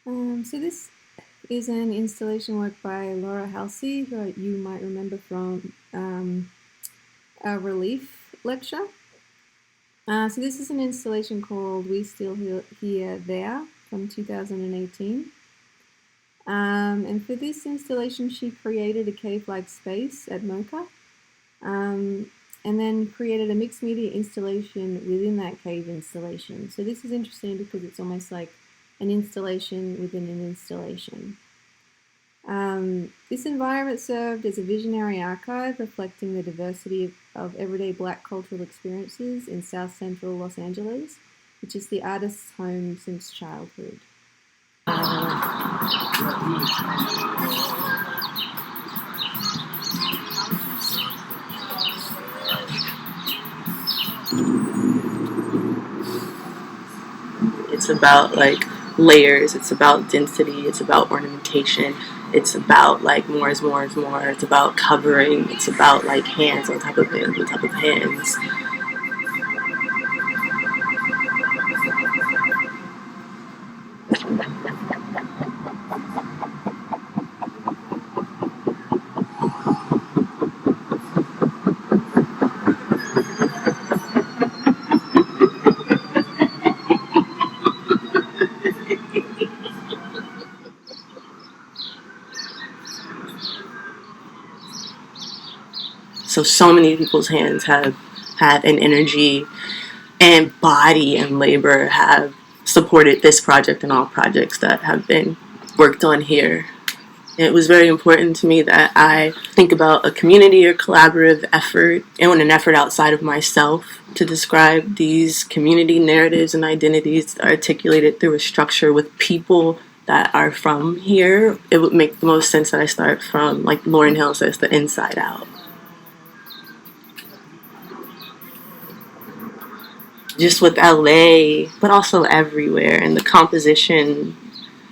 So this is an installation work by Laura Halsey, who you might remember from a relief lecture. So this is an installation called We Still Here There from 2018. And for this installation, she created a cave-like space at MoCA, and then created a mixed media installation within that cave installation. So this is interesting because it's almost like an installation within an installation. This environment served as a visionary archive reflecting the diversity of everyday Black cultural experiences in South Central Los Angeles, which is the artist's home since childhood. It's about like layers, it's about density, it's about ornamentation, it's about like more is more is more, it's about covering, it's about like hands on top of hands on top of hands. So many people's hands have an energy and body and labor have supported this project and all projects that have been worked on here. It was very important to me that I think about a community or collaborative effort and an effort outside of myself to describe these community narratives and identities articulated through a structure with people that are from here. It would make the most sense that I start from, like Lauryn Hill says, the inside out. Just with LA, but also everywhere, and the composition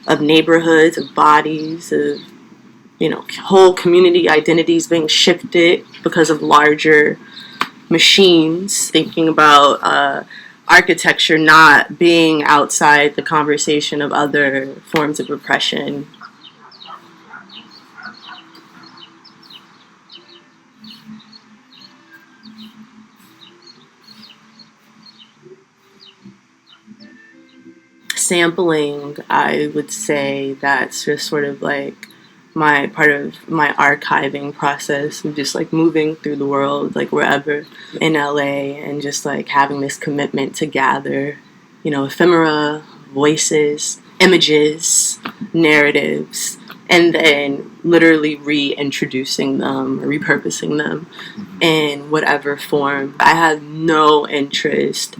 of neighborhoods, of bodies, of whole community identities being shifted because of larger machines. Thinking about architecture not being outside the conversation of other forms of repression. Sampling, I would say that's just sort of like my part of my archiving process of just like moving through the world, like wherever in LA, and just like having this commitment to gather, ephemera, voices, images, narratives, and then literally reintroducing them, repurposing them in whatever form. I have no interest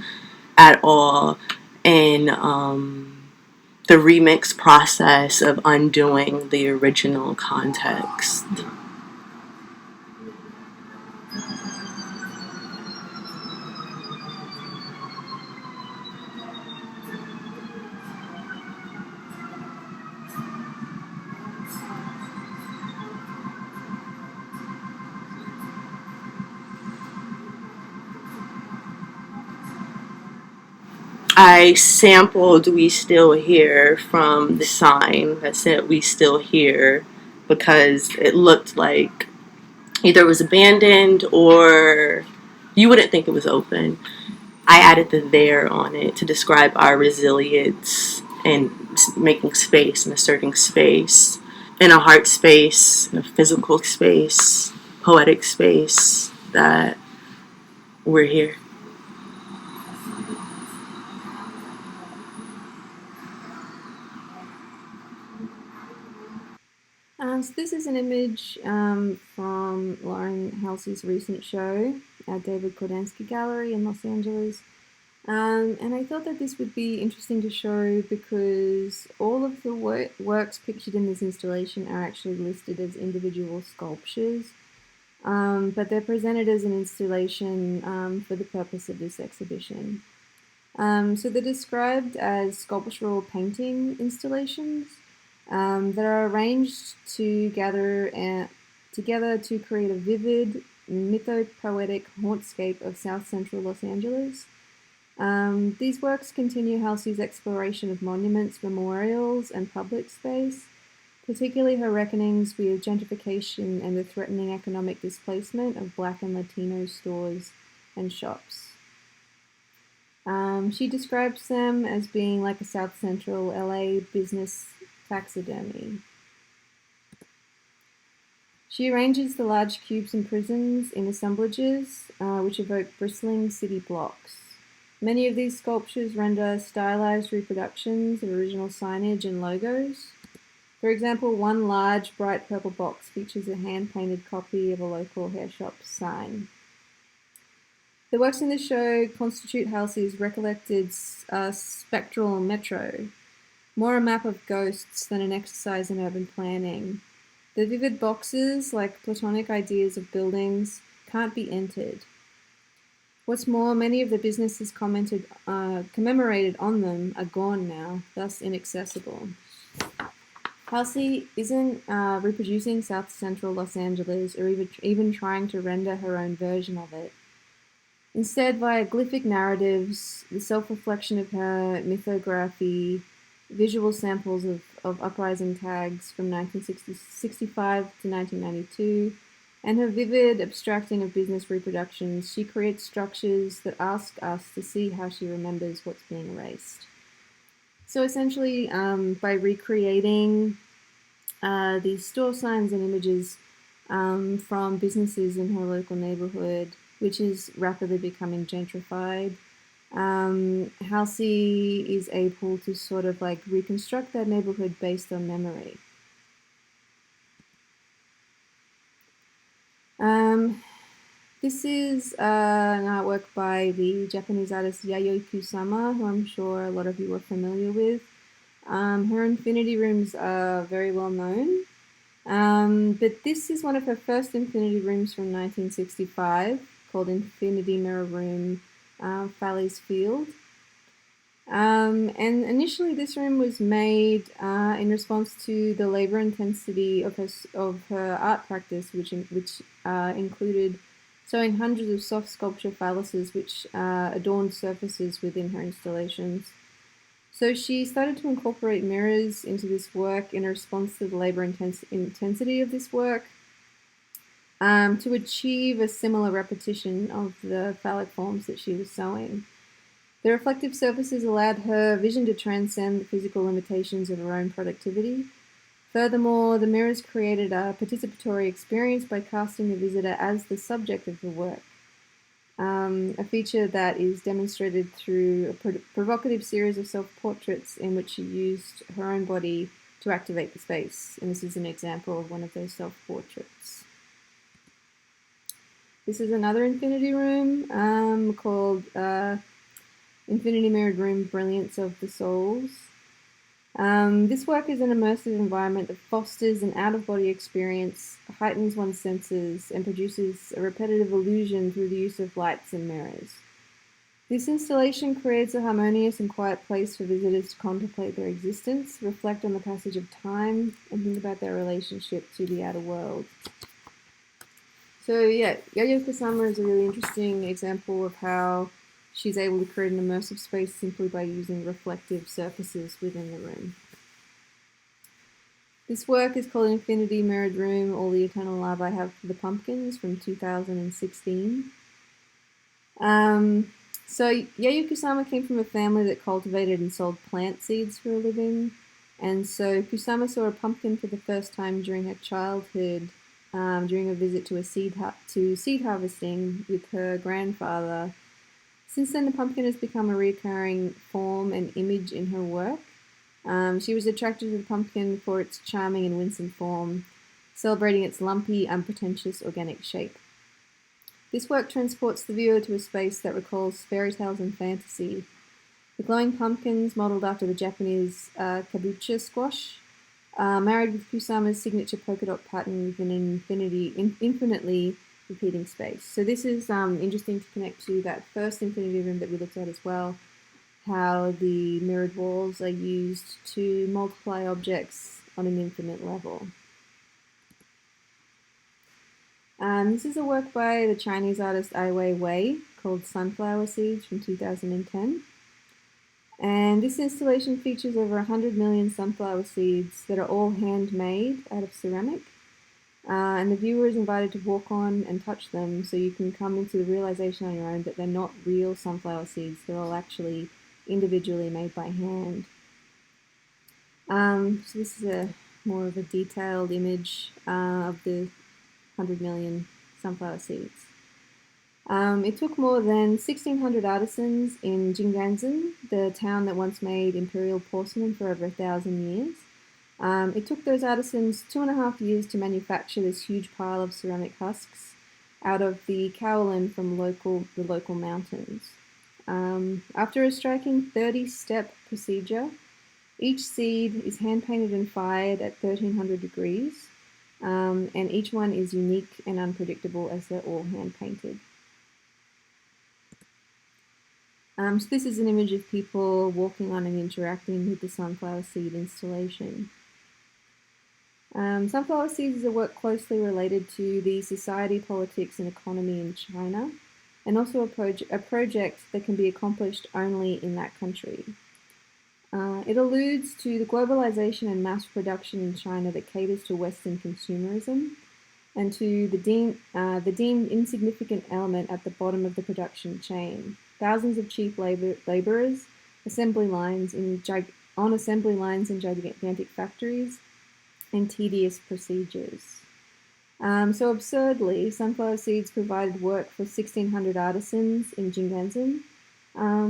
at all in the remix process of undoing the original context. I sampled We Still Here from the sign that said We Still Here because it looked like either it was abandoned or you wouldn't think it was open. I added the there on it to describe our resilience and making space and asserting space in a heart space, in a physical space, poetic space, that we're here. So this is an image from Lauren Halsey's recent show at David Kordansky Gallery in Los Angeles. And I thought that this would be interesting to show because all of the works pictured in this installation are actually listed as individual sculptures, but they're presented as an installation for the purpose of this exhibition. So they're described as sculptural painting installations that are arranged together to create a vivid, mythopoetic hauntscape of South Central Los Angeles. These works continue Halsey's exploration of monuments, memorials, and public space, particularly her reckonings with gentrification and the threatening economic displacement of Black and Latino stores and shops. She describes them as being like a South Central LA business taxidermy. She arranges the large cubes and prisms in assemblages, which evoke bristling city blocks. Many of these sculptures render stylized reproductions of original signage and logos. For example, one large bright purple box features a hand-painted copy of a local hair shop sign. The works in the show constitute Halsey's recollected spectral metro, more a map of ghosts than an exercise in urban planning. The vivid boxes, like Platonic ideas of buildings, can't be entered. What's more, many of the businesses commemorated on them are gone now, thus inaccessible. Halsey isn't reproducing South Central Los Angeles or even trying to render her own version of it. Instead, via glyphic narratives, the self-reflection of her mythography, visual samples of uprising tags from 1965 to 1992, and her vivid abstracting of business reproductions, she creates structures that ask us to see how she remembers what's being erased. So essentially, by recreating these store signs and images from businesses in her local neighborhood, which is rapidly becoming gentrified, Halsey is able to sort of like reconstruct that neighborhood based on memory. This is an artwork by the Japanese artist Yayoi Kusama, who I'm sure a lot of you are familiar with. Her infinity rooms are very well known, but this is one of her first infinity rooms from 1965, called Infinity Mirror Room, Fally's Field. And initially this room was made in response to the labor intensity of her art practice, which included sewing hundreds of soft sculpture phalluses which adorned surfaces within her installations. So she started to incorporate mirrors into this work in response to the labor intensity of this work, to achieve a similar repetition of the phallic forms that she was sewing. The reflective surfaces allowed her vision to transcend the physical limitations of her own productivity. Furthermore, the mirrors created a participatory experience by casting the visitor as the subject of the work, a feature that is demonstrated through a provocative series of self-portraits in which she used her own body to activate the space. And this is an example of one of those self-portraits. This is another infinity room called Infinity Mirrored Room, Brilliance of the Souls. This work is an immersive environment that fosters an out-of-body experience, heightens one's senses, and produces a repetitive illusion through the use of lights and mirrors. This installation creates a harmonious and quiet place for visitors to contemplate their existence, reflect on the passage of time, and think about their relationship to the outer world. So yeah, Yayoi Kusama is a really interesting example of how she's able to create an immersive space simply by using reflective surfaces within the room. This work is called Infinity Mirrored Room, All the Eternal Love I Have for the Pumpkins from 2016. So Yayoi Kusama came from a family that cultivated and sold plant seeds for a living. And so Kusama saw a pumpkin for the first time during her childhood, during a visit to seed harvesting with her grandfather. Since then, the pumpkin has become a recurring form and image in her work. She was attracted to the pumpkin for its charming and winsome form, celebrating its lumpy, unpretentious, organic shape. This work transports the viewer to a space that recalls fairy tales and fantasy. The glowing pumpkins, modeled after the Japanese kabocha squash, married with Kusama's signature polka dot pattern with an infinitely repeating space. So this is interesting to connect to that first infinity room that we looked at as well, how the mirrored walls are used to multiply objects on an infinite level. This is a work by the Chinese artist Ai Weiwei called Sunflower Seeds from 2010. And this installation features over 100 million sunflower seeds that are all handmade out of ceramic. And the viewer is invited to walk on and touch them, so you can come into the realization on your own that they're not real sunflower seeds. They're all actually individually made by hand. So this is a more of a detailed image of the 100 million sunflower seeds. It took more than 1,600 artisans in Jingganzhen, the town that once made imperial porcelain for over 1,000 years. It took those artisans 2.5 years to manufacture this huge pile of ceramic husks out of the kaolin from the local mountains. After a striking 30-step procedure, each seed is hand-painted and fired at 1,300 degrees, and each one is unique and unpredictable as they're all hand-painted. So this is an image of people walking on and interacting with the sunflower seed installation. Sunflower seeds is a work closely related to the society, politics, and economy in China, and also a project that can be accomplished only in that country. It alludes to the globalization and mass production in China that caters to Western consumerism, and to the deemed insignificant element at the bottom of the production chain. Thousands of cheap laborers, on assembly lines in gigantic factories, and tedious procedures. So absurdly, sunflower seeds provided work for 1,600 artisans in Jingganzhen,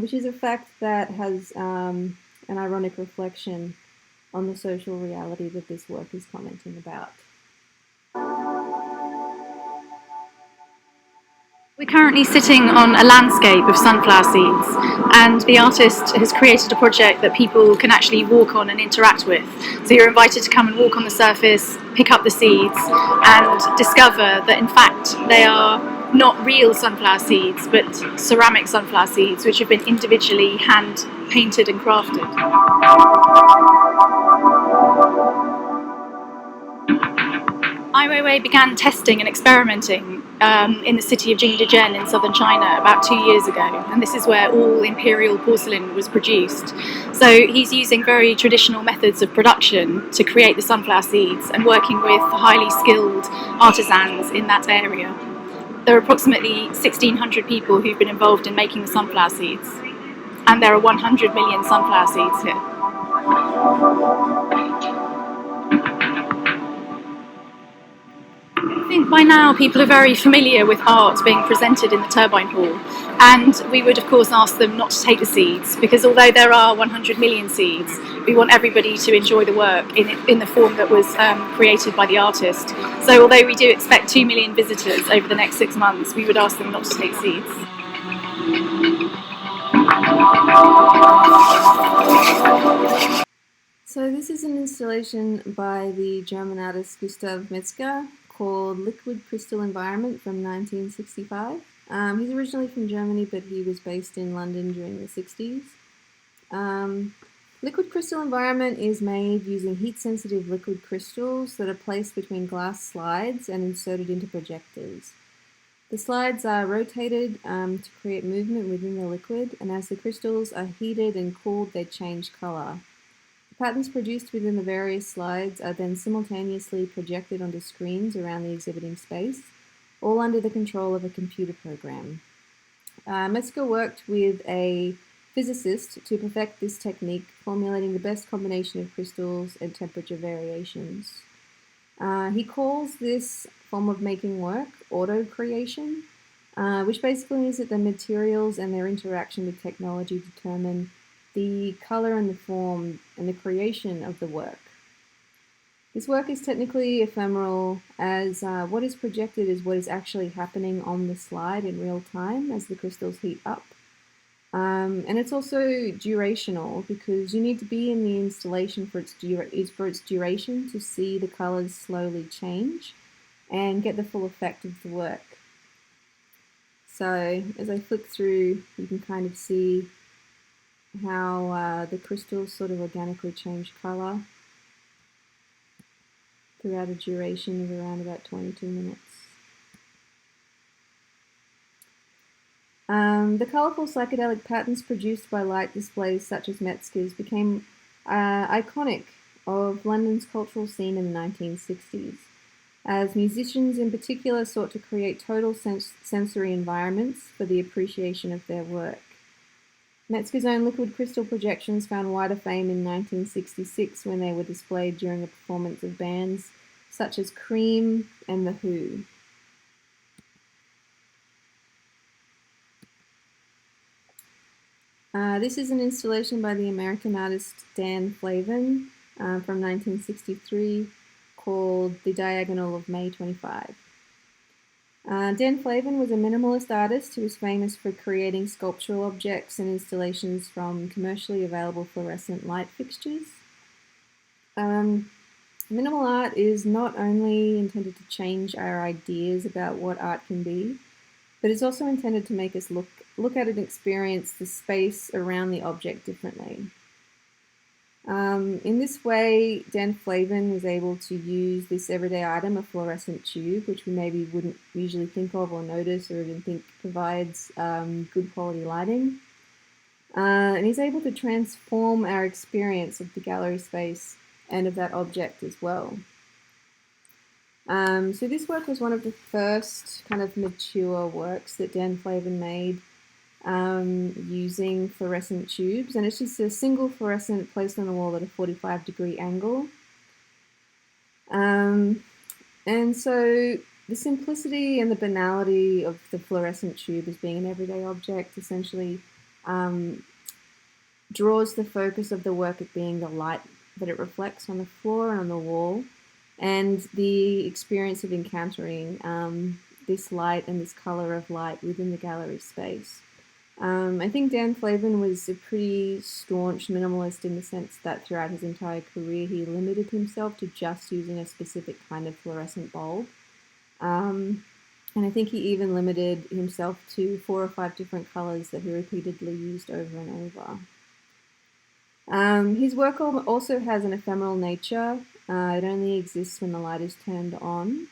which is a fact that has an ironic reflection on the social reality that this work is commenting about. We're currently sitting on a landscape of sunflower seeds, and the artist has created a project that people can actually walk on and interact with. So you're invited to come and walk on the surface, pick up the seeds, and discover that in fact they are not real sunflower seeds, but ceramic sunflower seeds, which have been individually hand painted and crafted. Ai Weiwei began testing and experimenting in the city of Jingdezhen in southern China about 2 years ago, and this is where all imperial porcelain was produced. So he's using very traditional methods of production to create the sunflower seeds and working with highly skilled artisans in that area. There are approximately 1,600 people who've been involved in making the sunflower seeds, and there are 100 million sunflower seeds here. I think by now people are very familiar with art being presented in the Turbine Hall, and we would of course ask them not to take the seeds, because although there are 100 million seeds, we want everybody to enjoy the work in the form that was created by the artist. So although we do expect 2 million visitors over the next 6 months, we would ask them not to take seeds. So this is an installation by the German artist Gustav Metzger called Liquid Crystal Environment from 1965. He's originally from Germany, but he was based in London during the 60s. Liquid crystal environment is made using heat-sensitive liquid crystals that are placed between glass slides and inserted into projectors. The slides are rotated to create movement within the liquid, and as the crystals are heated and cooled, they change color. The patterns produced within the various slides are then simultaneously projected onto screens around the exhibiting space, all under the control of a computer program. Metzger worked with a physicist to perfect this technique, formulating the best combination of crystals and temperature variations. He calls this form of making work auto-creation, which basically means that the materials and their interaction with technology determine the color and the form and the creation of the work. This work is technically ephemeral, as what is projected is what is actually happening on the slide in real time as the crystals heat up. And it's also durational, because you need to be in the installation for its duration to see the colors slowly change and get the full effect of the work. So as I flick through, you can kind of see how the crystals sort of organically change color throughout a duration of around about 22 minutes. The colourful psychedelic patterns produced by light displays such as Metzger's became iconic of London's cultural scene in the 1960s, as musicians in particular sought to create total sensory environments for the appreciation of their work. Metzger's own liquid crystal projections found wider fame in 1966 when they were displayed during a performance of bands such as Cream and The Who. This is an installation by the American artist Dan Flavin from 1963 called The Diagonal of May 25. Dan Flavin was a minimalist artist who was famous for creating sculptural objects and installations from commercially available fluorescent light fixtures. Minimal art is not only intended to change our ideas about what art can be, but it's also intended to make us look at and experience the space around the object differently. In this way, Dan Flavin was able to use this everyday item, a fluorescent tube, which we maybe wouldn't usually think of or notice or even think provides good quality lighting. And he's able to transform our experience of the gallery space and of that object as well. So this work was one of the first kind of mature works that Dan Flavin made using fluorescent tubes, and it's just a single fluorescent placed on the wall at a 45-degree angle. And so the simplicity and the banality of the fluorescent tube as being an everyday object essentially draws the focus of the work at being the light that it reflects on the floor and on the wall, and the experience of encountering this light and this color of light within the gallery space. I think Dan Flavin was a pretty staunch minimalist in the sense that throughout his entire career he limited himself to just using a specific kind of fluorescent bulb. And I think he even limited himself to 4 or 5 different colors that he repeatedly used over and over. His work also has an ephemeral nature. It only exists when the light is turned on.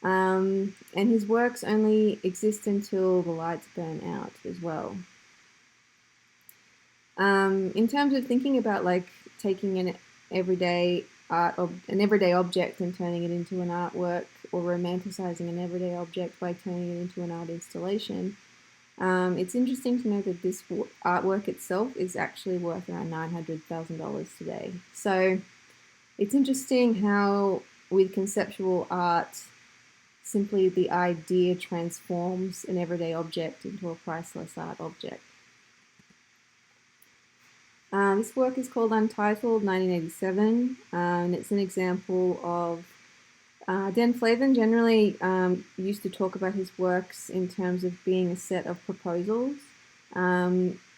And his works only exist until the lights burn out as well. In terms of thinking about like taking an everyday object and turning it into an artwork, or romanticizing an everyday object by turning it into an art installation, it's interesting to know that this artwork itself is actually worth around $900,000 today. So it's interesting how with conceptual art, simply the idea transforms an everyday object into a priceless art object. This work is called Untitled 1987, and it's an example of Dan Flavin generally used to talk about his works in terms of being a set of proposals,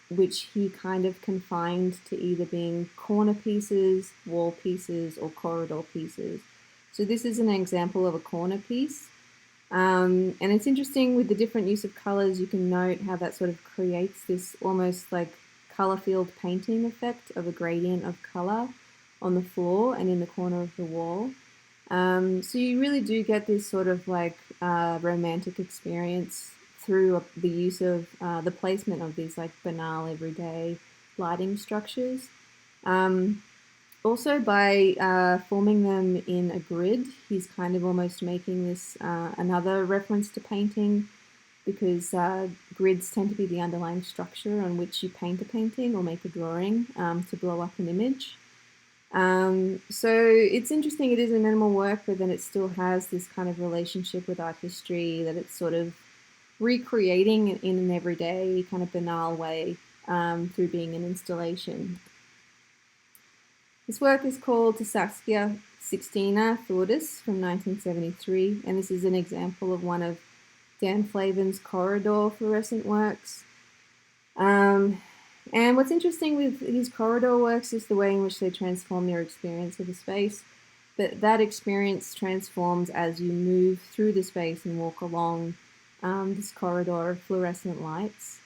which he kind of confined to either being corner pieces, wall pieces, or corridor pieces. So this is an example of a corner piece. And it's interesting with the different use of colors, you can note how that sort of creates this almost like color field painting effect of a gradient of color on the floor and in the corner of the wall. So you really do get this sort of like romantic experience through the use of the placement of these like banal everyday lighting structures. Also by forming them in a grid, he's kind of almost making this another reference to painting, because grids tend to be the underlying structure on which you paint a painting or make a drawing to blow up an image. So it's interesting, it is a minimal work, but then it still has this kind of relationship with art history that it's sort of recreating in an everyday kind of banal way through being an installation. This work is called To Saskia Sixtina Thordis from 1973, and this is an example of one of Dan Flavin's corridor fluorescent works. And what's interesting with his corridor works is the way in which they transform your experience of the space, but that experience transforms as you move through the space and walk along this corridor of fluorescent lights.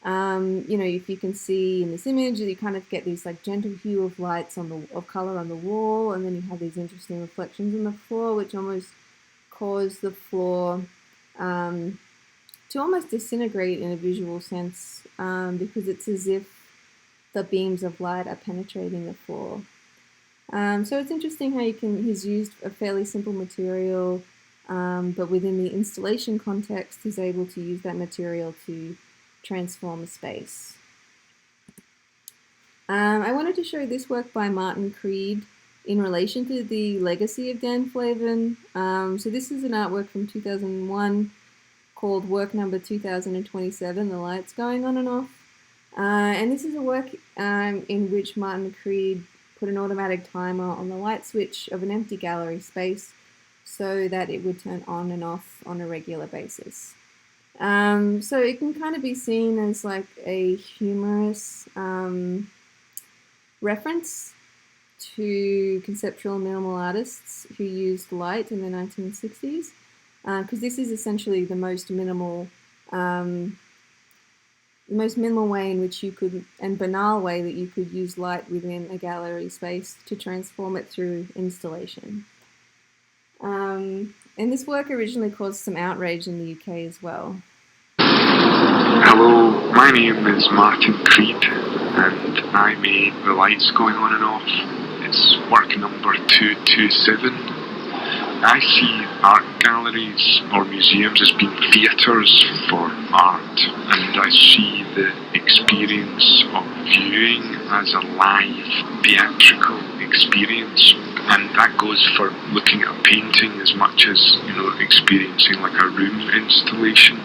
If you can see in this image, you kind of get these like gentle hue of lights of color on the wall, and then you have these interesting reflections on the floor, which almost cause the floor to almost disintegrate in a visual sense, because it's as if the beams of light are penetrating the floor. So it's interesting how he's used a fairly simple material, but within the installation context, he's able to use that material to transform a space. I wanted to show this work by Martin Creed in relation to the legacy of Dan Flavin. So this is an artwork from 2001 called Work Number 2027, The Lights Going On and Off. And this is a work in which Martin Creed put an automatic timer on the light switch of an empty gallery space so that it would turn on and off on a regular basis. So it can kind of be seen as like a humorous reference to conceptual minimal artists who used light in the 1960s, because this is essentially the most minimal way in which you could, and banal way that you could use light within a gallery space to transform it through installation. And this work originally caused some outrage in the UK as well. Hello, my name is Martin Creed, and I made The Lights Going On and Off. It's work number 227. I see art galleries or museums as being theatres for art, and I see the experience of viewing as a live theatrical experience, and that goes for looking at a painting as much as, experiencing like a room installation.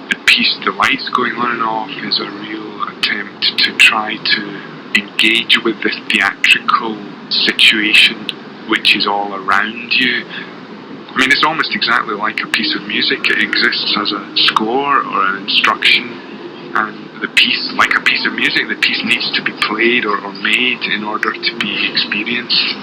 The piece, The Lights Going On and Off, is a real attempt to try to engage with the theatrical situation which is all around you. I mean, it's almost exactly like a piece of music. It exists as a score or an instruction, and the piece, like a piece of music, the piece needs to be played or made in order to be experienced.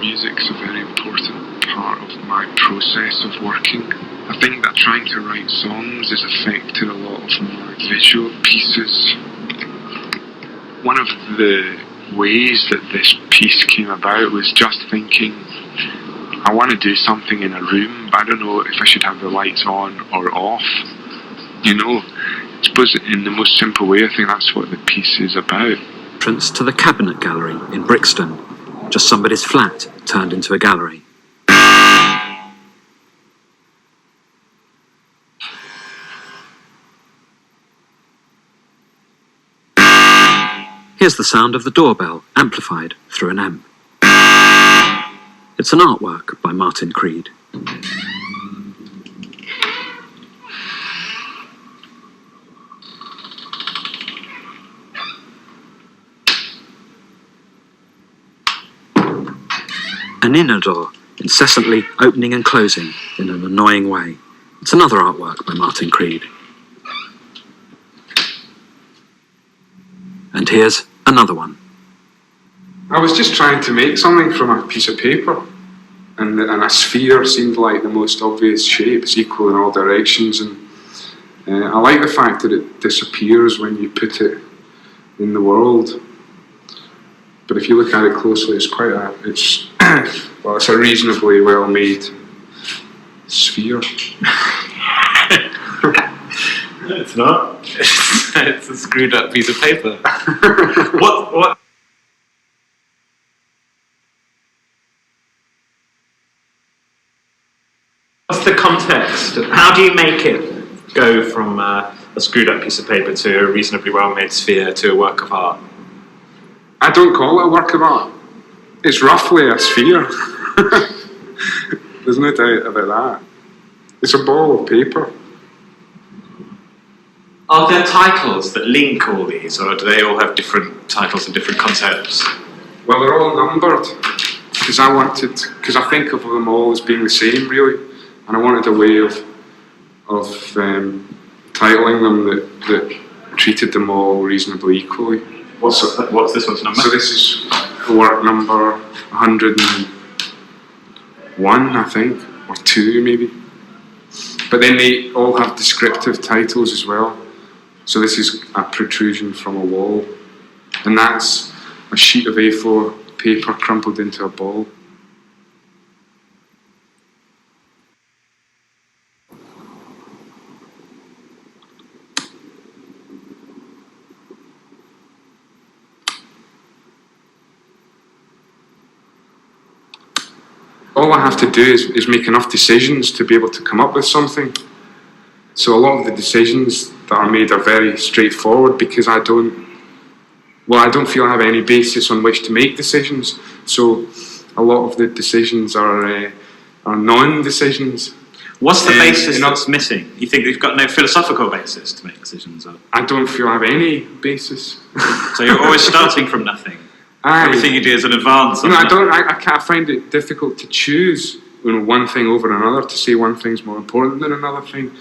Music's a very important part of my process of working. I think that trying to write songs has affected a lot of my visual pieces. One of the ways that this piece came about was just thinking, I want to do something in a room, but I don't know if I should have the lights on or off. I suppose in the most simple way, I think that's what the piece is about. Entrance to the Cabinet Gallery in Brixton, just somebody's flat turned into a gallery. Here's the sound of the doorbell amplified through an amp. It's an artwork by Martin Creed. An inner door, incessantly opening and closing in an annoying way. It's another artwork by Martin Creed. And here's another one. I was just trying to make something from a piece of paper, and a sphere seemed like the most obvious shape. It's equal in all directions, and I like the fact that it disappears when you put it in the world. But if you look at it closely, it's a reasonably well-made sphere. It's not. It's a screwed up piece of paper. What? What's the context? How do you make it go from a screwed up piece of paper to a reasonably well-made sphere to a work of art? I don't call it a work of art. It's roughly a sphere. There's no doubt about that. It's a ball of paper. Are there titles that link all these, or do they all have different titles and different concepts? Well, they're all numbered, because I think of them all as being the same, really, and I wanted a way of titling them that treated them all reasonably equally. What's this one's number? So this is work number 101, I think, or 2 maybe. But then they all have descriptive titles as well. So this is a protrusion from a wall, and that's a sheet of A4 paper crumpled into a ball. all I have to do is make enough decisions to be able to come up with something. So a lot of the decisions that are made are very straightforward because I don't feel I have any basis on which to make decisions. So a lot of the decisions are non-decisions. What's the basis that's missing? You think you've got no philosophical basis to make decisions on? I don't feel I have any basis. So you're always starting from nothing. Everything you do is an advance. I find it difficult to choose one thing over another, to say one thing's more important than another thing,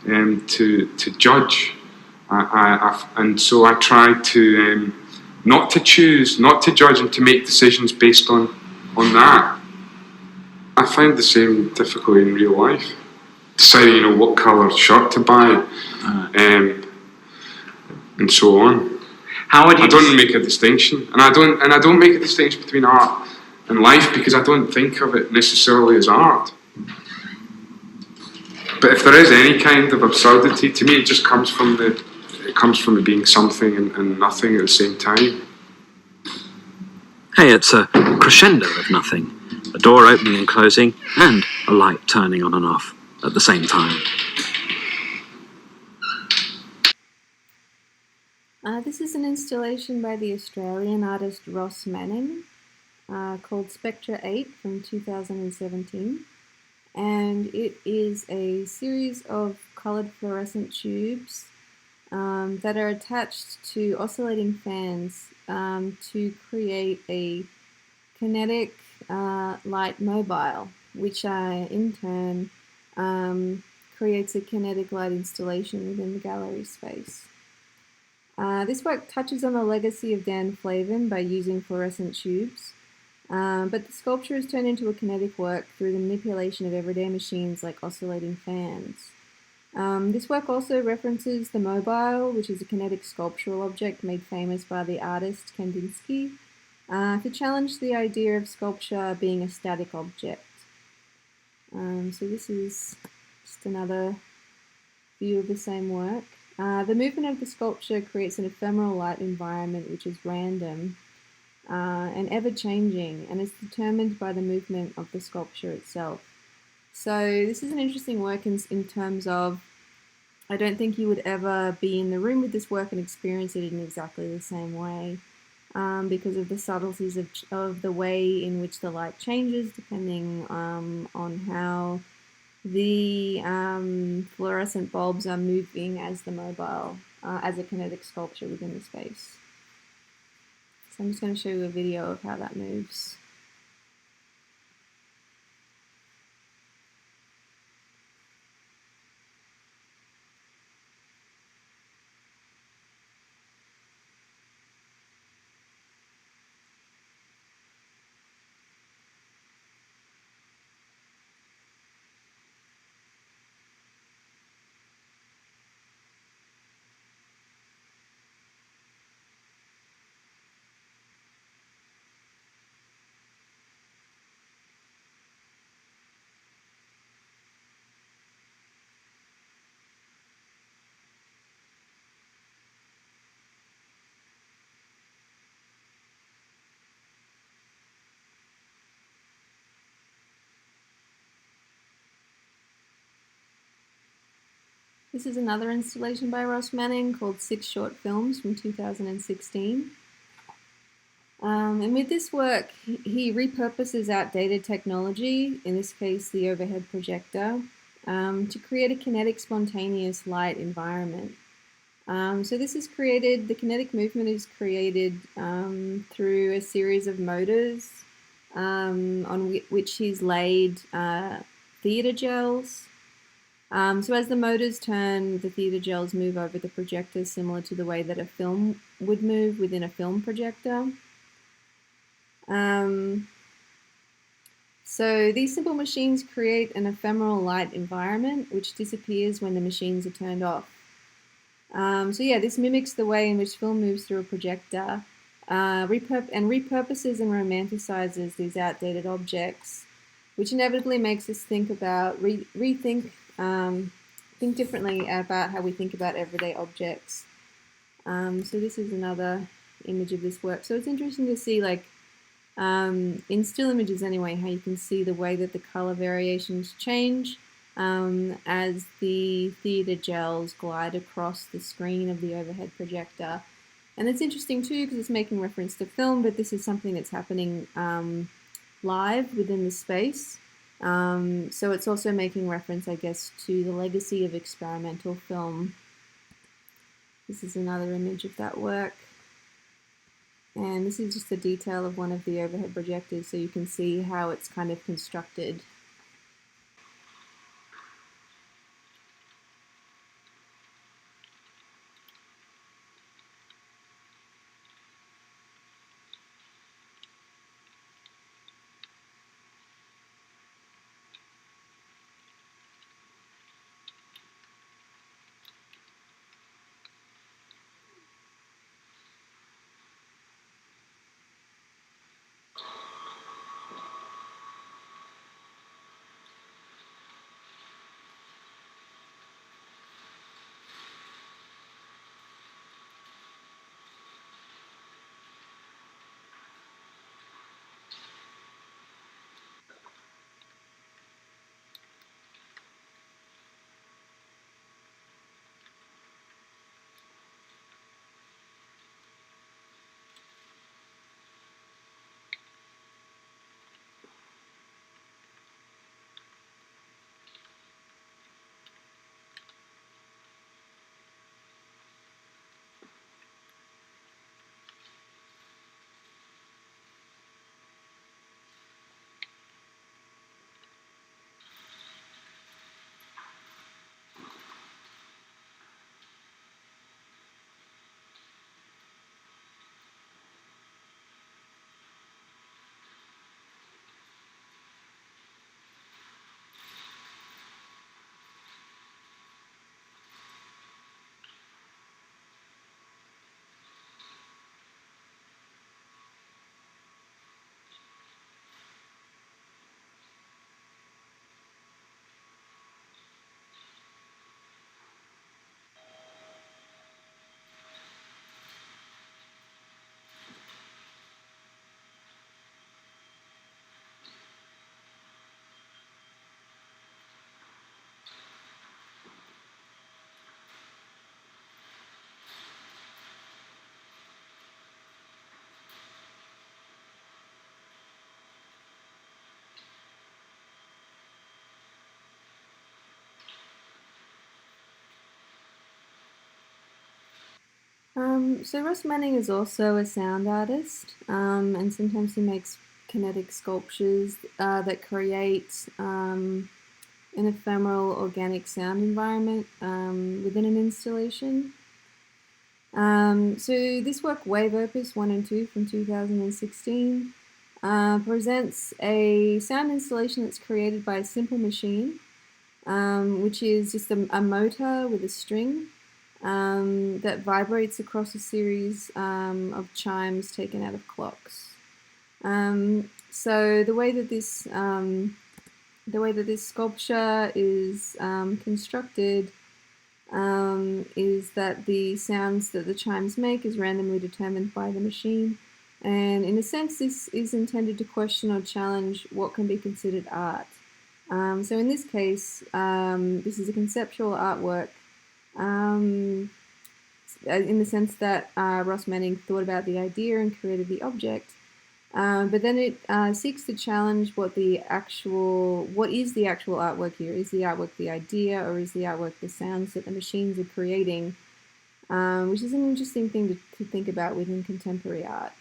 to judge. And so I try to not to choose, not to judge, and to make decisions based on that. I find the same difficulty in real life. Deciding, what colour shirt to buy, and so on. How would you? I don't make a distinction, and I don't make a distinction between art and life because I don't think of it necessarily as art. But if there is any kind of absurdity, to me, it just comes from it being something and nothing at the same time. Hey, it's a crescendo of nothing. A door opening and closing, and a light turning on and off at the same time. This is an installation by the Australian artist Ross Manning called Spectra 8 from 2017. And it is a series of coloured fluorescent tubes that are attached to oscillating fans to create a kinetic light mobile, which in turn creates a kinetic light installation within the gallery space. This work touches on the legacy of Dan Flavin by using fluorescent tubes, but the sculpture is turned into a kinetic work through the manipulation of everyday machines like oscillating fans. This work also references the mobile, which is a kinetic sculptural object made famous by the artist Kandinsky, to challenge the idea of sculpture being a static object. So this is just another view of the same work. The movement of the sculpture creates an ephemeral light environment which is random and ever-changing and is determined by the movement of the sculpture itself. So this is an interesting work in terms of I don't think you would ever be in the room with this work and experience it in exactly the same way because of the subtleties of the way in which the light changes depending on how the fluorescent bulbs are moving as the mobile, as a kinetic sculpture within the space. So I'm just going to show you a video of how that moves. This is another installation by Ross Manning called 6 Short Films from 2016. And with this work, he repurposes outdated technology, in this case the overhead projector, to create a kinetic spontaneous light environment. So this is created, the kinetic movement is created through a series of motors on which he's laid theatre gels. So as the motors turn, the theatre gels move over the projector similar to the way that a film would move within a film projector. So these simple machines create an ephemeral light environment which disappears when the machines are turned off. So yeah, this mimics the way in which film moves through a projector repurposes and romanticizes these outdated objects, which inevitably makes us think about, think differently about how we think about everyday objects. So this is another image of this work. So it's interesting to see, like, in still images anyway, how you can see the way that the color variations change as the theatre gels glide across the screen of the overhead projector. And it's interesting too because it's making reference to film, but this is something that's happening live within the space. So it's also making reference, I guess, to the legacy of experimental film. This is another image of that work. And this is just a detail of one of the overhead projectors, so you can see how it's kind of constructed. So Ross Manning is also a sound artist, and sometimes he makes kinetic sculptures that create an ephemeral organic sound environment within an installation. So this work, Wave Opus 1 and 2 from 2016, presents a sound installation that's created by a simple machine, which is just a motor with a string that vibrates across a series of chimes taken out of clocks. So the way that this sculpture is constructed is that the sounds that the chimes make is randomly determined by the machine, and in a sense, this is intended to question or challenge what can be considered art. So in this case, this is a conceptual artwork. In the sense that Ross Manning thought about the idea and created the object, but then it seeks to challenge what is the actual artwork here? Is the artwork the idea, or is the artwork the sounds that the machines are creating? Which is an interesting thing to think about within contemporary art.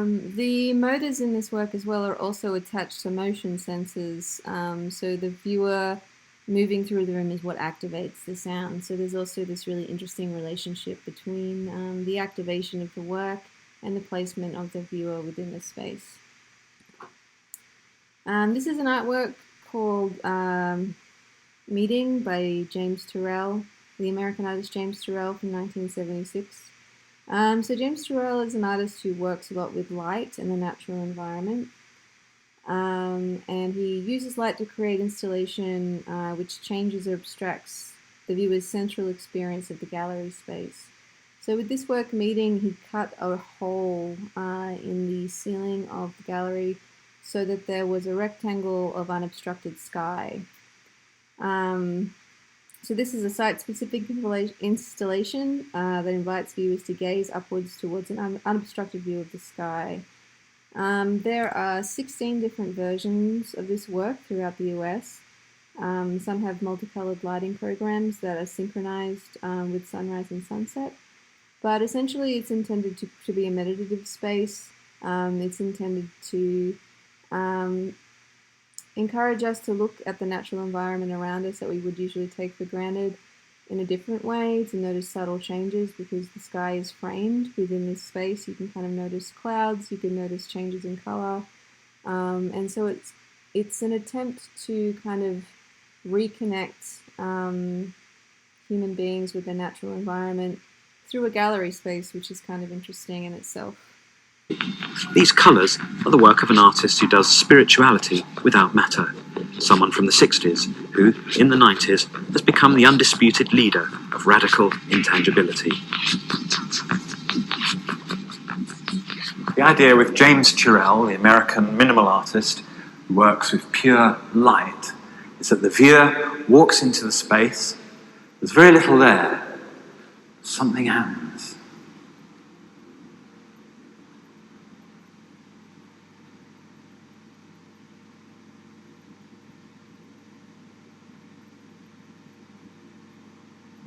The motors in this work as well are also attached to motion sensors. So the viewer moving through the room is what activates the sound. So there's also this really interesting relationship between the activation of the work and the placement of the viewer within the space. This is an artwork called Meeting by James Turrell, the American artist James Turrell from 1976. So James Turrell is an artist who works a lot with light and the natural environment. And he uses light to create installation which changes or abstracts the viewer's central experience of the gallery space. So with this work, Meeting, he cut a hole in the ceiling of the gallery so that there was a rectangle of unobstructed sky. So this is a site-specific installation that invites viewers to gaze upwards towards an unobstructed view of the sky. There are 16 different versions of this work throughout the US. Some have multicolored lighting programs that are synchronized with sunrise and sunset. But essentially it's intended to be a meditative space. It's intended to encourage us to look at the natural environment around us that we would usually take for granted in a different way, to notice subtle changes because the sky is framed within this space. You can kind of notice clouds, you can notice changes in color. And so it's an attempt to kind of reconnect human beings with the natural environment through a gallery space, which is kind of interesting in itself. These colours are the work of an artist who does spirituality without matter, someone from the 60s who, in the 90s, has become the undisputed leader of radical intangibility. The idea with James Turrell, the American minimal artist who works with pure light, is that the viewer walks into the space, there's very little there, something happens.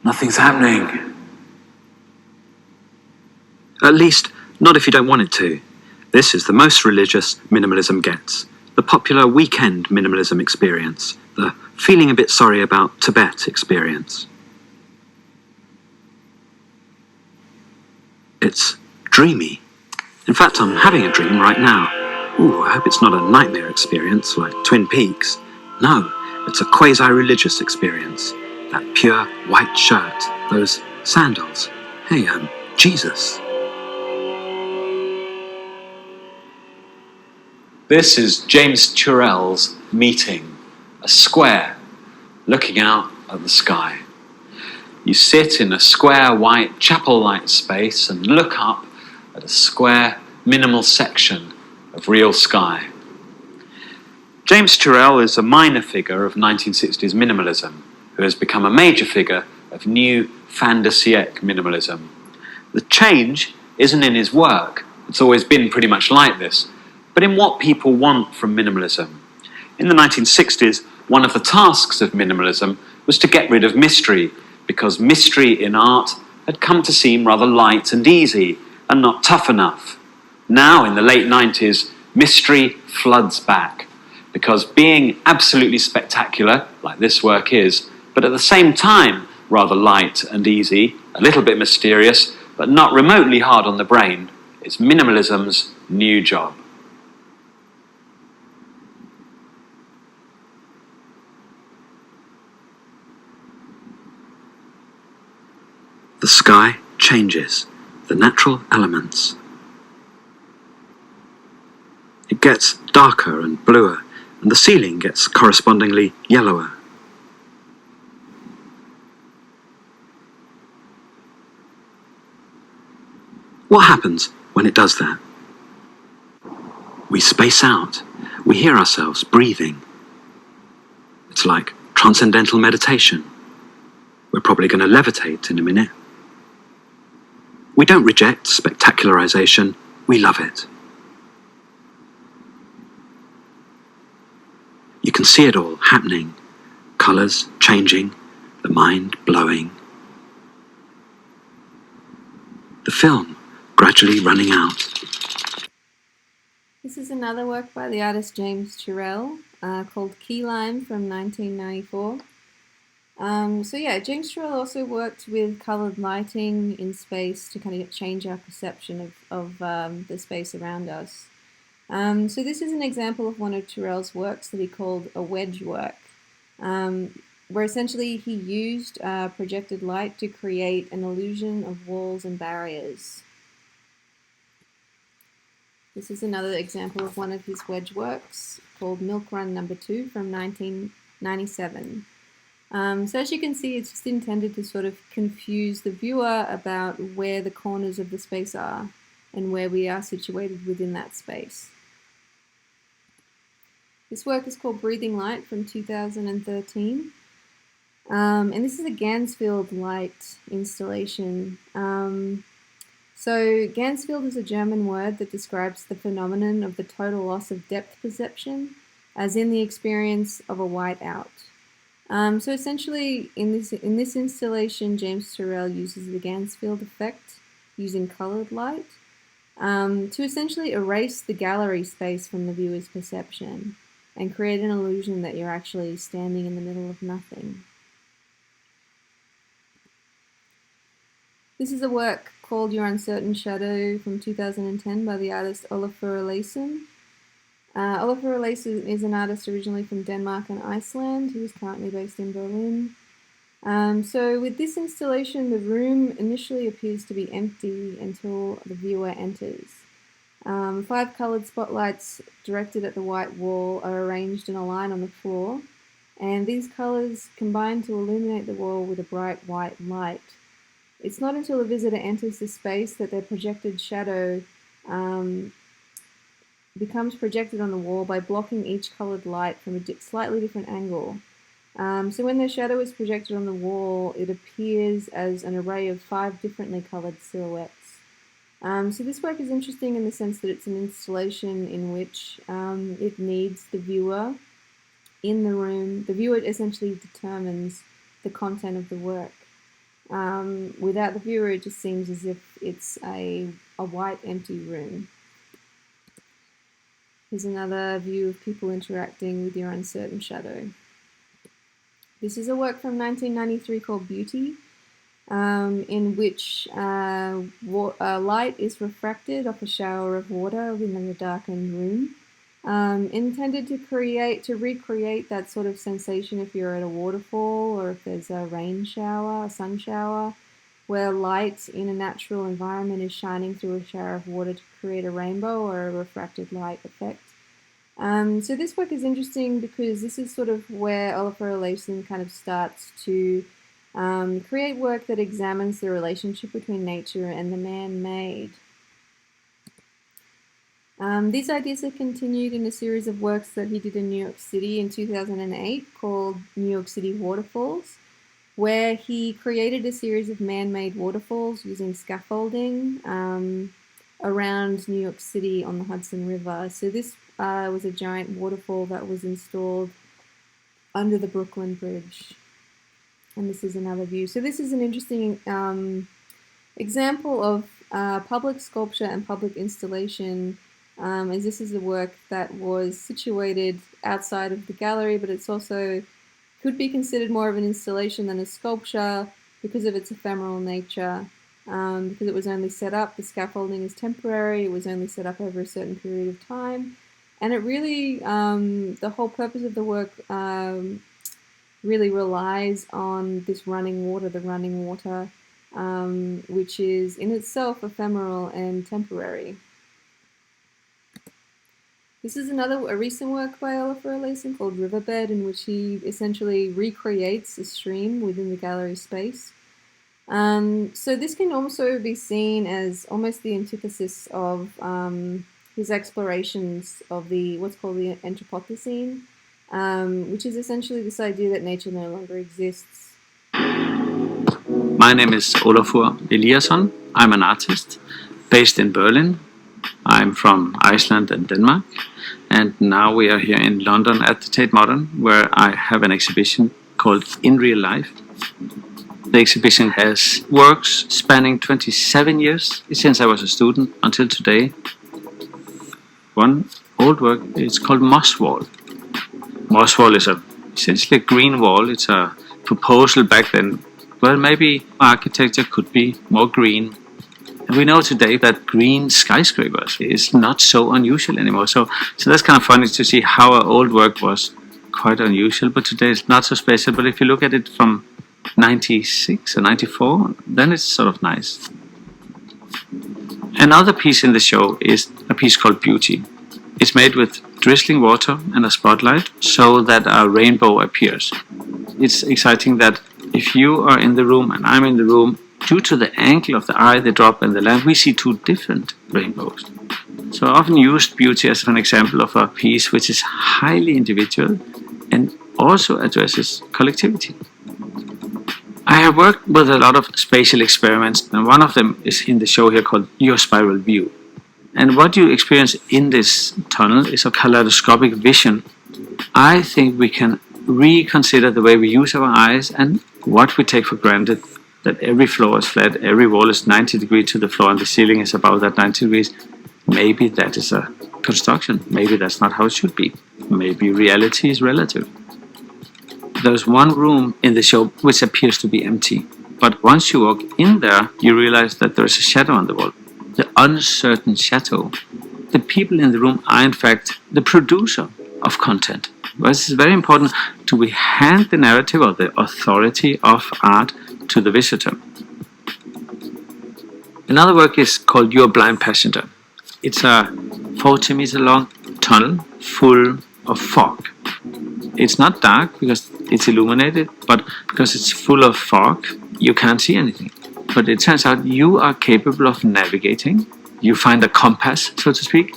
Nothing's happening. At least, not if you don't want it to. This is the most religious minimalism gets. The popular weekend minimalism experience. The feeling a bit sorry about Tibet experience. It's dreamy. In fact, I'm having a dream right now. Ooh, I hope it's not a nightmare experience like Twin Peaks. No, it's a quasi-religious experience. That pure white shirt, those sandals. Hey, Jesus. This is James Turrell's Meeting, a square looking out at the sky. You sit in a square white chapel-like space and look up at a square minimal section of real sky. James Turrell is a minor figure of 1960s minimalism, who has become a major figure of new fin de siècle minimalism. The change isn't in his work, it's always been pretty much like this, but in what people want from minimalism. In the 1960s, one of the tasks of minimalism was to get rid of mystery, because mystery in art had come to seem rather light and easy, and not tough enough. Now, in the late 90s, mystery floods back, because being absolutely spectacular, like this work is, but at the same time rather light and easy, a little bit mysterious, but not remotely hard on the brain, is minimalism's new job. The sky changes, the natural elements. It gets darker and bluer, and the ceiling gets correspondingly yellower. What happens when it does that? We space out. We hear ourselves breathing. It's like transcendental meditation. We're probably going to levitate in a minute. We don't reject spectacularization. We love it. You can see it all happening. Colours changing, the mind blowing. The film gradually running out. This is another work by the artist James Turrell called Key Lime from 1994. James Turrell also worked with colored lighting in space to kind of change our perception of the space around us. So this is an example of one of Turrell's works that he called a wedge work, where essentially he used projected light to create an illusion of walls and barriers. This is another example of one of his wedge works called Milk Run No. 2 from 1997. So as you can see, it's just intended to sort of confuse the viewer about where the corners of the space are and where we are situated within that space. This work is called Breathing Light from 2013. And this is a Ganzfeld light installation. So Ganzfeld is a German word that describes the phenomenon of the total loss of depth perception, as in the experience of a whiteout. So essentially, in this installation, James Turrell uses the Ganzfeld effect using colored light to essentially erase the gallery space from the viewer's perception and create an illusion that you're actually standing in the middle of nothing. This is a work called Your Uncertain Shadow from 2010 by the artist Olafur Eliasson. Olafur Eliasson is an artist originally from Denmark and Iceland who is currently based in Berlin. So with this installation, the room initially appears to be empty until the viewer enters. 5 coloured spotlights directed at the white wall are arranged in a line on the floor, and these colours combine to illuminate the wall with a bright white light. It's not until a visitor enters the space that their projected shadow becomes projected on the wall by blocking each coloured light from a slightly different angle. So when their shadow is projected on the wall, it appears as an array of 5 differently coloured silhouettes. So this work is interesting in the sense that it's an installation in which it needs the viewer in the room. The viewer essentially determines the content of the work. Without the viewer, it just seems as if it's a white, empty room. Here's another view of people interacting with your uncertain shadow. This is a work from 1993 called Beauty, in which light is refracted off a shower of water within a darkened room, intended to recreate that sort of sensation if you're at a waterfall or if there's a rain shower, a sun shower, where light in a natural environment is shining through a shower of water to create a rainbow or a refracted light effect. So this work is interesting because this is sort of where Olafur Eliasson kind of starts to create work that examines the relationship between nature and the man-made. These ideas are continued in a series of works that he did in New York City in 2008 called New York City Waterfalls, where he created a series of man-made waterfalls using scaffolding around New York City on the Hudson River. So this was a giant waterfall that was installed under the Brooklyn Bridge. And this is another view. So this is an interesting example of public sculpture and public installation, as this is a work that was situated outside of the gallery, but it's also could be considered more of an installation than a sculpture because of its ephemeral nature. Because it was only set up, the scaffolding is temporary, it was only set up over a certain period of time. And it really, the whole purpose of the work really relies on this running water, the running water, which is in itself ephemeral and temporary. This is a recent work by Olafur Eliasson called Riverbed, in which he essentially recreates a stream within the gallery space. So this can also be seen as almost the antithesis of his explorations of what's called the Anthropocene, which is essentially this idea that nature no longer exists. My name is Olafur Eliasson. I'm an artist based in Berlin. I'm from Iceland and Denmark, and now we are here in London at the Tate Modern, where I have an exhibition called In Real Life. The exhibition has works spanning 27 years since I was a student until today. one old work. It's called Moss Wall. Moss Wall is essentially a green wall. It's a proposal back then. Well, maybe architecture could be more green. And we know today that green skyscrapers is not so unusual anymore. So that's kind of funny to see how our old work was quite unusual, but today it's not so special. But if you look at it from 96 or 94, then it's sort of nice. Another piece in the show is a piece called Beauty. It's made with drizzling water and a spotlight so that a rainbow appears. It's exciting that if you are in the room and I'm in the room, due to the angle of the eye, the drop and the lamp, we see two different rainbows. So I often use Beauty as an example of a piece which is highly individual and also addresses collectivity. I have worked with a lot of spatial experiments, and one of them is in the show here called Your Spiral View. And what you experience in this tunnel is a kaleidoscopic vision. I think we can reconsider the way we use our eyes and what we take for granted, that every floor is flat, every wall is 90 degrees to the floor, and the ceiling is about that 90 degrees. Maybe that is a construction. Maybe that's not how it should be. Maybe reality is relative. There's one room in the show which appears to be empty, but once you walk in there, you realize that there's a shadow on the wall. The uncertain shadow. The people in the room are in fact the producer of content. But it's very important to hand the narrative or the authority of art to the visitor. Another work is called Your Blind Passenger. It's a 40-meter long tunnel full of fog. It's not dark because it's illuminated, but because it's full of fog, you can't see anything. But it turns out you are capable of navigating. You find a compass, so to speak.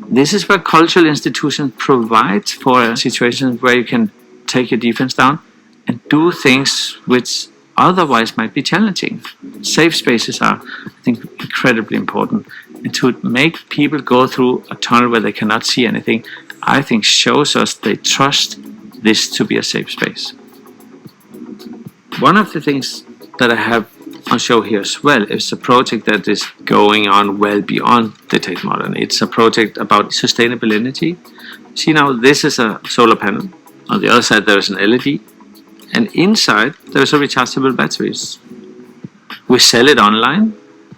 This is where cultural institutions provide for situations where you can take your defense down and do things which otherwise might be challenging. Safe spaces are, I think, incredibly important. And to make people go through a tunnel where they cannot see anything, I think shows us they trust this to be a safe space. One of the things that I have on show here as well is a project that is going on well beyond the Tate Modern. It's a project about sustainable energy. See now, this is a solar panel. On the other side there is an LED, and inside there's a rechargeable batteries. We sell it online.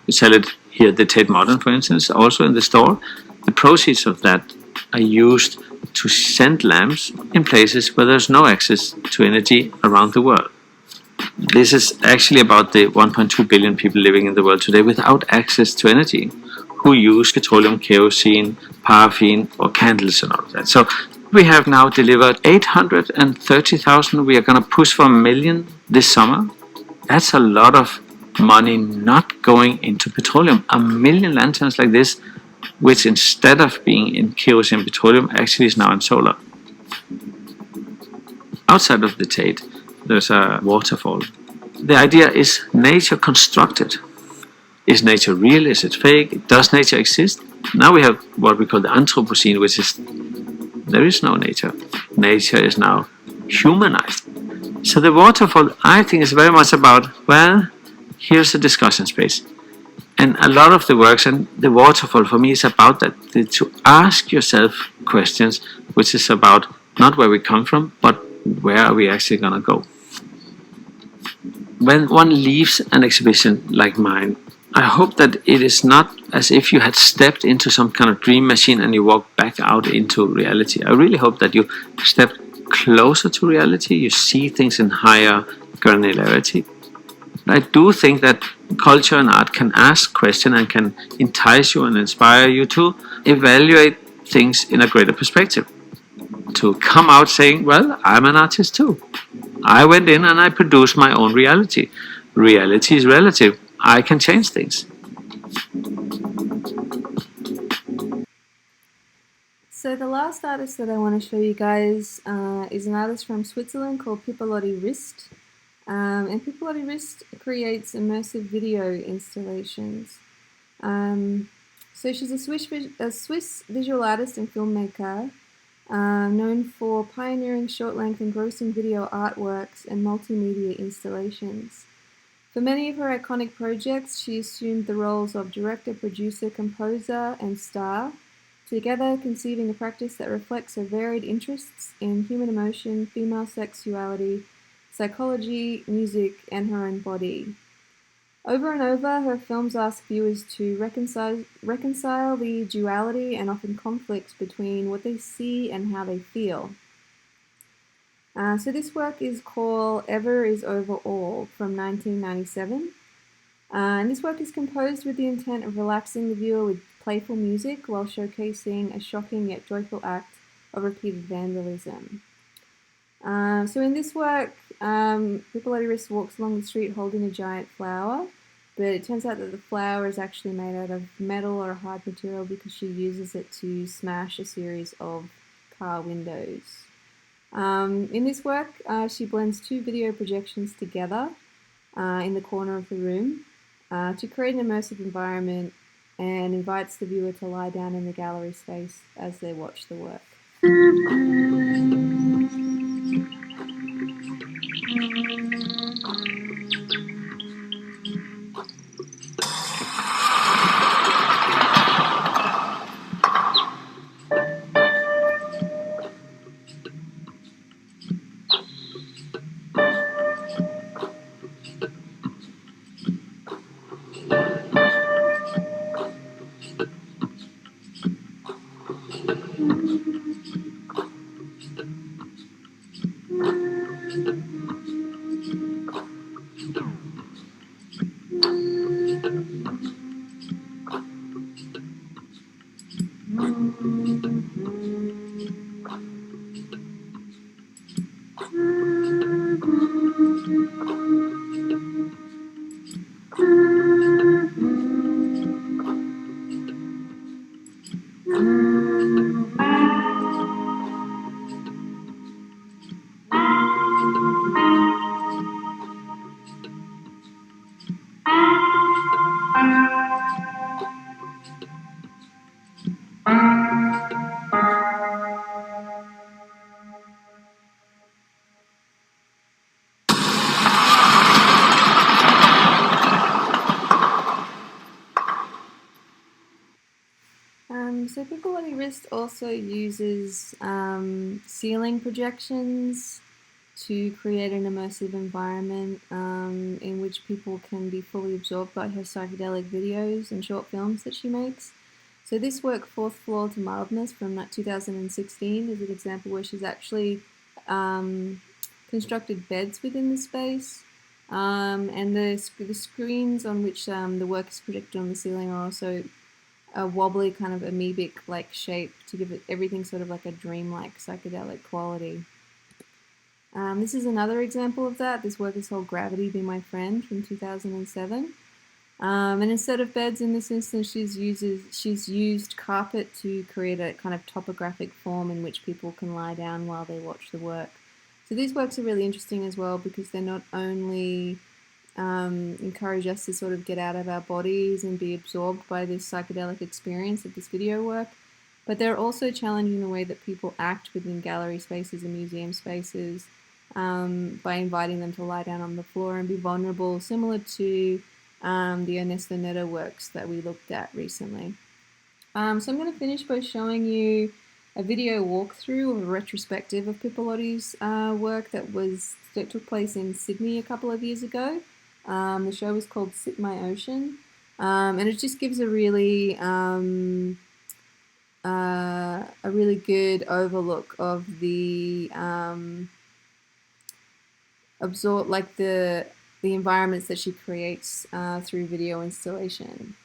We sell it here at the Tate Modern, for instance, also in the store. The proceeds of that are used to send lamps in places where there's no access to energy around the world. This is actually about the 1.2 billion people living in the world today without access to energy, who use petroleum, kerosene, paraffin, or candles and all of that. So we have now delivered 830,000. We are going to push for 1 million this summer. That's a lot of money not going into petroleum. 1 million lanterns like this, which instead of being in kerosene petroleum, actually is now in solar. Outside of the Tate, there's a waterfall. The idea is nature constructed. Is nature real? Is it fake? Does nature exist? Now we have what we call the Anthropocene, which is there is no nature. Nature is now humanized. So the waterfall, I think, is very much about, well, here's a discussion space. And a lot of the works, and the waterfall for me is about that, to ask yourself questions, which is about not where we come from, but where are we actually going to go. When one leaves an exhibition like mine, I hope that it is not as if you had stepped into some kind of dream machine and you walk back out into reality. I really hope that you step closer to reality, you see things in higher granularity. I do think that culture and art can ask questions and can entice you and inspire you to evaluate things in a greater perspective. To come out saying, well, I'm an artist too. I went in and I produced my own reality. Reality is relative. I can change things. So the last artist that I want to show you guys is an artist from Switzerland called Pipolotti Rist. And Pipolotti Rist creates immersive video installations. So she's a Swiss visual artist and filmmaker, known for pioneering short-length engrossing video artworks and multimedia installations. For many of her iconic projects, she assumed the roles of director, producer, composer, and star, together conceiving a practice that reflects her varied interests in human emotion, female sexuality, psychology, music, and her own body. Over and over, her films ask viewers to reconcile the duality and often conflicts between what they see and how they feel. So this work is called Ever Is Over All from 1997. And this work is composed with the intent of relaxing the viewer with playful music while showcasing a shocking yet joyful act of repeated vandalism. So in this work, Piccolotti Wrist walks along the street holding a giant flower, but it turns out that the flower is actually made out of metal or a hard material because she uses it to smash a series of car windows. In this work, she blends two video projections together in the corner of the room to create an immersive environment and invites the viewer to lie down in the gallery space as they watch the work. So Piccolotti Wrist also uses ceiling projections to create an immersive environment in which people can be fully absorbed by her psychedelic videos and short films that she makes. So this work, Fourth Floor to Mildness from 2016, is an example where she's actually constructed beds within the space. And the screens on which the work is projected on the ceiling are also a wobbly kind of amoebic-like shape to give it everything sort of like a dreamlike psychedelic quality. This is another example of that. This work is called Gravity Be My Friend from 2007. And instead of beds in this instance, she's used carpet to create a kind of topographic form in which people can lie down while they watch the work. So these works are really interesting as well because they're not only encourage us to sort of get out of our bodies and be absorbed by this psychedelic experience of this video work, but they're also challenging the way that people act within gallery spaces and museum spaces by inviting them to lie down on the floor and be vulnerable, similar to the Ernesto Neto works that we looked at recently. So I'm going to finish by showing you a video walkthrough of a retrospective of Piccalotti's work that took place in Sydney a couple of years ago. The show was called Sit My Ocean, and it just gives a really good overlook of the the environments that she creates through video installation.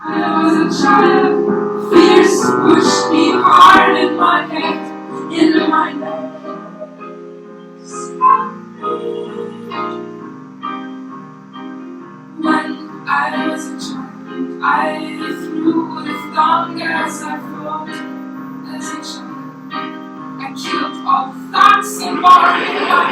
I was a child, fierce pushed me hard in my head, in my neck. When I was a child, I threw with thunder as I fought. As a child, I killed all thoughts and more in my